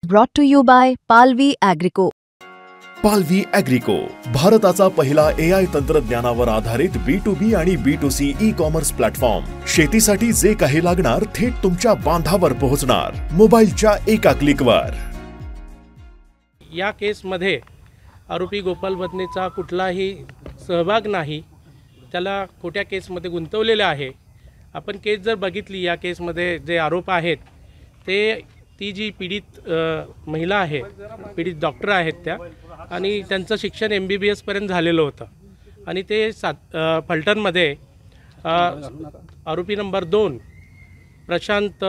Brought to you by Palvi Agrico. पालवी ॲग्रिको, भारताचा पहिला AI तंत्रज्ञानावर आधारित B2B आणि B2C ई-कॉमर्स प्लॅटफॉर्म। शेतीसाठी जे काही लागणार थेट तुमच्या बांधावर पोहोचणार, मोबाईलच्या एका क्लिकवर। या केसमध्ये आरोपी गोपाल बदनेचा कुठलाही सहभाग नाही, त्याला खोट्या केसमध्ये गुंतवलेले आहे। आपण केस जर बघितली, या केसमध्ये जे आरोप आहेत ते ती जी पीडित महिला आहे, पीडित डॉक्टर आहेत त्या, आणि त्यांचं शिक्षण MBBS पर्यंत झालेलं होतं आणि ते फलटणमध्ये आरोपी नंबर 2 प्रशांत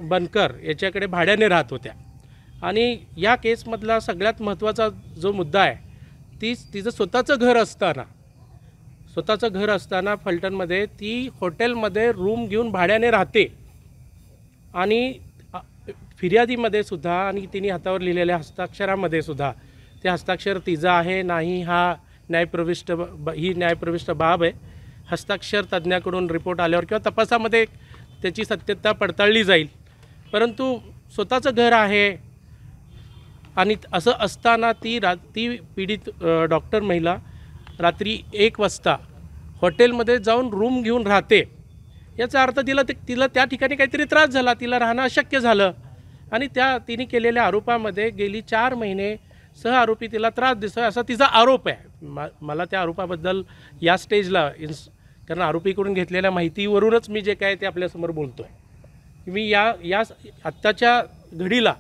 बनकर याच्याकडे भाड्याने राहत होत्या। आणि या केसमधला सगळ्यात महत्त्वाचा जो मुद्दा आहे, तिचं स्वतःचं घर असताना फलटणमध्ये ती हॉटेलमध्ये रूम घेऊन भाड्याने राहते आणि फिर्यादीमध्ये सुद्धा आणि तिने हातावर लिहिलेल्या हस्ताक्षरामध्ये सुद्धा ते हस्ताक्षर तिचं आहे नाही, ही न्यायप्रविष्ट बाब आहे। हस्ताक्षर तज्ज्ञाकडून रिपोर्ट आल्यावर किंवा तपासामध्ये त्याची सत्यता पडताळली जाईल, परंतु स्वतःचं घर आहे आणि असं असताना ती पीडित डॉक्टर महिला रात्री 1 वाजता हॉटेलमध्ये जाऊन रूम घेऊन राहते। याचा अर्थ तिला त्या ठिकाणी काहीतरी त्रास झाला, तिला राहणं अशक्य झालं आणि तिने केलेल्या आरोपामध्ये गेली 4 महिने सहआरोपी तिला त्रास दिसतोय असा तिचा आरोप आहे। मला त्या आरोपाबद्दल या स्टेजला कारण आरोपीकडून घेतलेल्या माहितीवरूनच मी जे काय ते आपल्यासमोर बोलतो आहे। मी या आत्ताच्या घडीला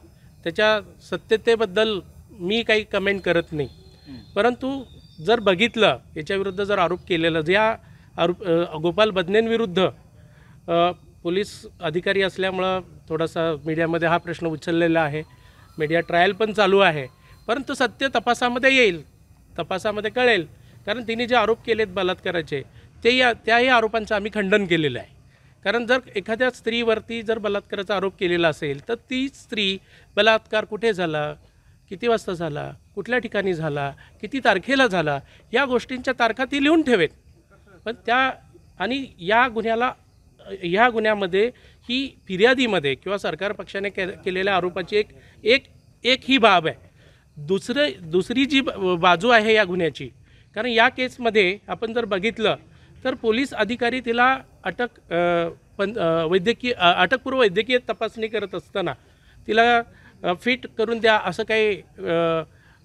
त्याच्या सत्यतेबद्दल मी काही कमेंट करत नाही, परंतु जर बघितलं याच्याविरुद्ध जर आरोप केलेला, गोपाल बदनेंविरुद्ध पोलीस अधिकारी असल्यामुळं थोडासा मीडियामध्ये हा प्रश्न उचललेला आहे, मीडिया ट्रायल पण चालू आहे, परंतु सत्य तपासामध्ये येईल, तपासामध्ये कळेल। कारण तिने जे आरोप केलेत बलात्काराचे त्याही आरोपांचं आम्ही खंडन केलेलं आहे। कारण जर एखाद्या स्त्रीवरती जर बलात्काराचा आरोप केलेला असेल तर ती स्त्री बलात्कार कुठे झाला, किती वाजता झाला, कुठल्या ठिकाणी झाला, किती तारखेला झाला, या गोष्टींच्या तारखा ती लिहून ठेवेत। पण आणि या गुन्ह्यामध्ये ही फिर्यादीमध्ये किंवा सरकार पक्षाने केलेल्या आरोपाची एक ही बाब आहे। दुसरी जी बाजू आहे या गुन्ह्याची, कारण या केसमध्ये आपण जर बघितलं तर पोलीस अधिकारी तिला अटकपूर्व वैद्यकीय तपासणी करत असताना तिला फिट करून द्या असं काही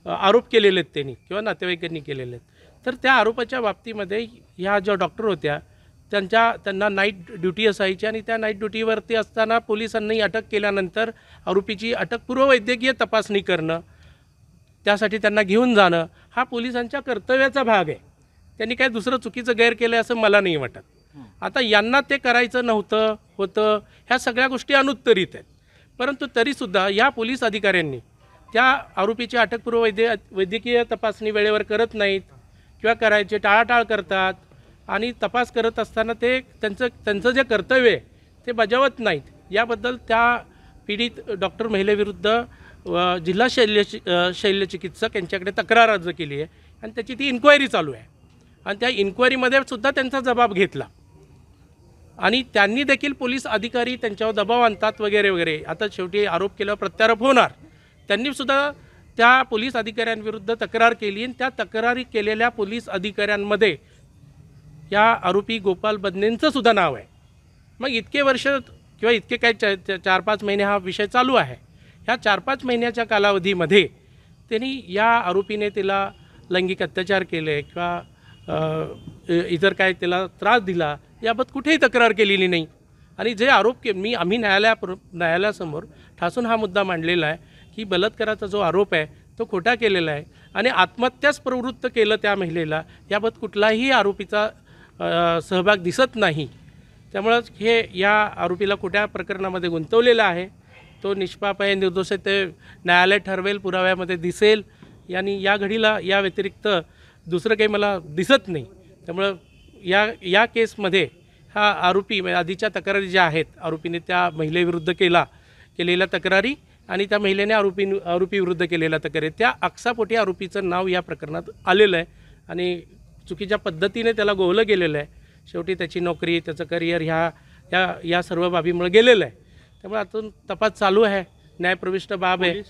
आरोप केलेले आहेत त्यांनी किंवा नातेवाईकांनी केलेले आहेत। तर त्या आरोपाच्या बाबतीमध्ये ह्या ज्या डॉक्टर होत्या त्यांना नाईट ड्युटी असायची आणि त्या नाईट ड्युटीवरती असताना पोलिसांनी अटक केल्यानंतर आरोपीची अटकपूर्व वैद्यकीय तपासणी करणं, त्यासाठी त्यांना घेऊन जाणं हा पोलिसांच्या कर्तव्याचा भाग आहे। त्यांनी काय दुसरं चुकीचं गैर केलं असं मला नाही वाटत। आता यांना ते करायचं होतं ह्या सगळ्या गोष्टी अनुत्तरित आहेत, परंतु तरीसुद्धा या पोलीस अधिकाऱ्यांनी त्या आरोपीची अटकपूर्व वैद्यकीय तपासणी वेळेवर करत नाहीत किंवा करायचे टाळाटाळ करतात आणि तपास करत असताना ते त्यांचं जे कर्तव्य आहे ते बजावत नाहीत। याबद्दल त्या पीडित डॉक्टर महिलेविरुद्ध जिल्हा शल्यचिकित्सक यांच्याकडे तक्रार अर्ज केली आहे आणि त्याची ती इन्क्वायरी चालू आहे आणि त्या इन्क्वायरीमध्ये सुद्धा त्यांचा जबाब घेतला आणि त्यांनी देखील पोलीस अधिकारी त्यांच्यावर दबाव आणतात वगैरे वगैरे। आता शेवटी आरोप केल्यावर प्रत्यारोप होणार, त्यांनी सुद्धा त्या पोलीस अधिकाऱ्यांविरुद्ध तक्रार केली आणि त्या तक्रारी केलेल्या पोलीस अधिकाऱ्यांमध्ये या आरोपी गोपाल बदनेंचं सुद्धा नाव आहे। मग इतके वर्ष किंवा इतके काय 4-5 महिने हा विषय चालू आहे, ह्या 4-5 महिन्याच्या कालावधीमध्ये त्यांनी या आरोपीने तिला लैंगिक अत्याचार केले किंवा इतर काय तिला त्रास दिला याबाबत कुठेही तक्रार केलेली नाही। आणि जे आरोप आम्ही न्यायालयासमोर ठासून हा मुद्दा मांडलेला आहे की बलात्काराचा जो आरोप आहे तो खोटा केलेला आहे आणि आत्महत्यास प्रवृत्त केलं त्या महिलेला, याबाबत कुठलाही आरोपीचा सहभाग दिसत नाही। त्यामुळं या आरोपीला खोट्या प्रकरणामध्ये गुंतवलेला आहे, तो निष्पाप आहे, निर्दोष आहे ते न्यायालय ठरवेल, पुराव्यामध्ये दिसेल। आणि या घडीला या व्यतिरिक्त दुसरं काही मला दिसत नाही। त्यामुळं या केसमध्ये हा आरोपी आधीच्या तक्रारी ज्या आहेत, आरोपीने त्या महिलेविरुद्ध केलेल्या तक्रारी आणि त्या महिलेने आरोपीविरुद्ध केलेल्या तक्रारी, त्या अक्षापोटी आरोपीचं नाव या प्रकरणात आलेलं आहे आणि चुकीच्या पद्धतीने त्याला गोवलं गेलेलं आहे। शेवटी त्याची नोकरी, त्याचं करिअर या सर्व बाबीमुळे गेलेलं आहे। त्यामुळे आता तपास चालू आहे, न्यायप्रविष्ट बाब आहे.